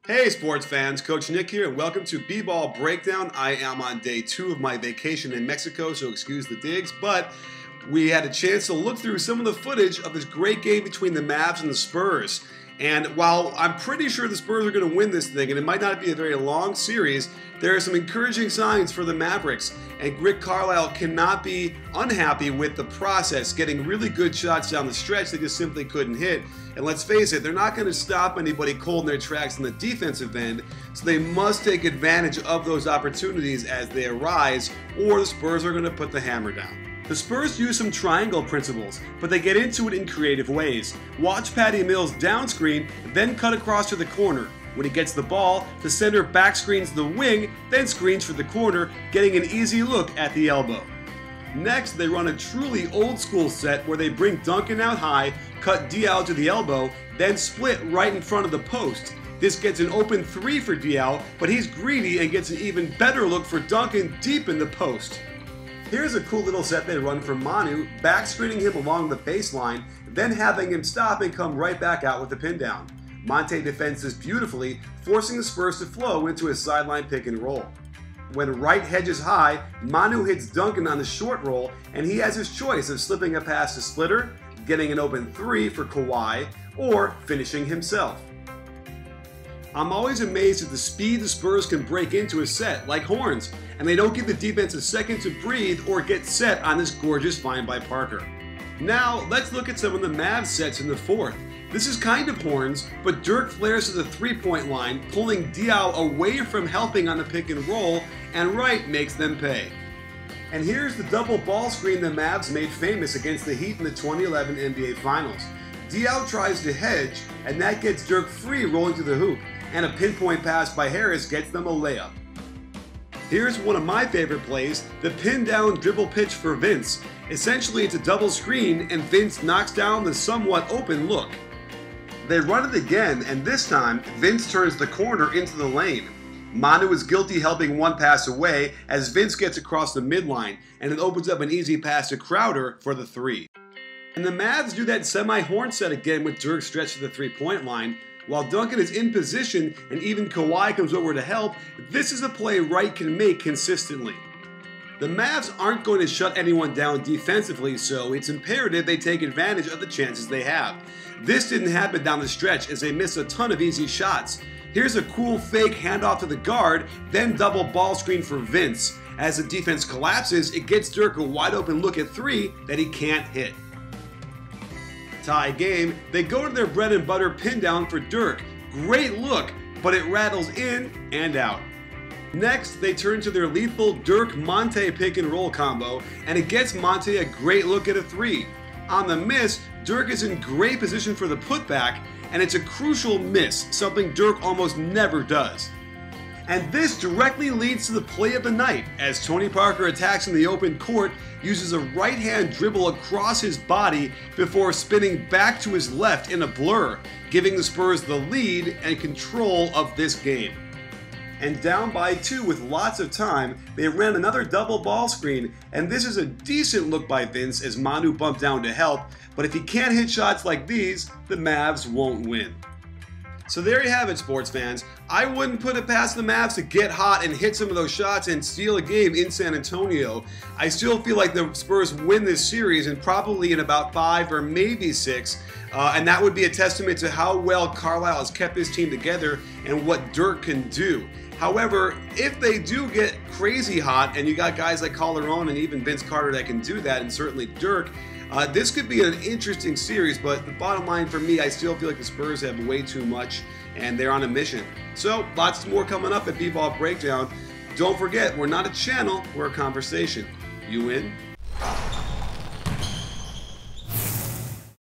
Hey sports fans, Coach Nick here and welcome to B-Ball Breakdown. I am on day 2 of my vacation in Mexico, so excuse the digs, but we had a chance to look through some of the footage of this great game between the Mavs and the Spurs. And while I'm pretty sure the Spurs are going to win this thing, and it might not be a very long series, there are some encouraging signs for the Mavericks. And Rick Carlisle cannot be unhappy with the process, getting really good shots down the stretch they just simply couldn't hit. And let's face it, they're not going to stop anybody cold in their tracks in the defensive end, so they must take advantage of those opportunities as they arise, or the Spurs are going to put the hammer down. The Spurs use some triangle principles, but they get into it in creative ways. Watch Patty Mills down screen, then cut across to the corner. When he gets the ball, the center back screens the wing, then screens for the corner, getting an easy look at the elbow. Next, they run a truly old school set where they bring Duncan out high, cut Diaw to the elbow, then split right in front of the post. This gets an open 3 for Diaw, but he's greedy and gets an even better look for Duncan deep in the post. Here's a cool little set they run from Manu, back screening him along the baseline, then having him stop and come right back out with the pin down. Monte defends this beautifully, forcing the Spurs to flow into a sideline pick and roll. When Wright hedges high, Manu hits Duncan on the short roll, and he has his choice of slipping a pass to Splitter, getting an open 3 for Kawhi, or finishing himself. I'm always amazed at the speed the Spurs can break into a set, like horns, and they don't give the defense a second to breathe or get set on this gorgeous find by Parker. Now, let's look at some of the Mavs sets in the fourth. This is kind of horns, but Dirk flares to the three-point line, pulling Diaw away from helping on the pick and roll, and Wright makes them pay. And here's the double ball screen the Mavs made famous against the Heat in the 2011 NBA Finals. Diaw tries to hedge, and that gets Dirk free rolling to the hoop, and a pinpoint pass by Harris gets them a layup. Here's one of my favorite plays, the pin down dribble pitch for Vince. Essentially it's a double screen and Vince knocks down the somewhat open look. They run it again, and this time Vince turns the corner into the lane. Manu is guilty helping one pass away as Vince gets across the midline, and it opens up an easy pass to Crowder for the 3. And the Mavs do that semi-horn set again with Dirk stretched to the three-point line. While Duncan is in position and even Kawhi comes over to help, this is a play Wright can make consistently. The Mavs aren't going to shut anyone down defensively, so it's imperative they take advantage of the chances they have. This didn't happen down the stretch as they missed a ton of easy shots. Here's a cool fake handoff to the guard, then double ball screen for Vince. As the defense collapses, it gets Dirk a wide open look at 3 that he can't hit. Tie game, they go to their bread and butter pin down for Dirk. Great look, but it rattles in and out. Next, they turn to their lethal Dirk-Monte pick and roll combo, and it gets Monte a great look at a 3. On the miss, Dirk is in great position for the putback, and it's a crucial miss, something Dirk almost never does. And this directly leads to the play of the night, as Tony Parker attacks in the open court, uses a right-hand dribble across his body before spinning back to his left in a blur, giving the Spurs the lead and control of this game. And down by 2 with lots of time, they ran another double ball screen, and this is a decent look by Vince as Manu bumped down to help, but if he can't hit shots like these, the Mavs won't win. So there you have it, sports fans. I wouldn't put it past the Mavs to get hot and hit some of those shots and steal a game in San Antonio. I still feel like the Spurs win this series, and probably in about 5 or maybe 6. And that would be a testament to how well Carlisle has kept his team together and what Dirk can do. However, if they do get crazy hot, and you got guys like Calderon and even Vince Carter that can do that, and certainly Dirk, this could be an interesting series, but the bottom line for me, I still feel like the Spurs have way too much, and they're on a mission. So, lots more coming up at B-Ball Breakdown. Don't forget, we're not a channel, we're a conversation. You in?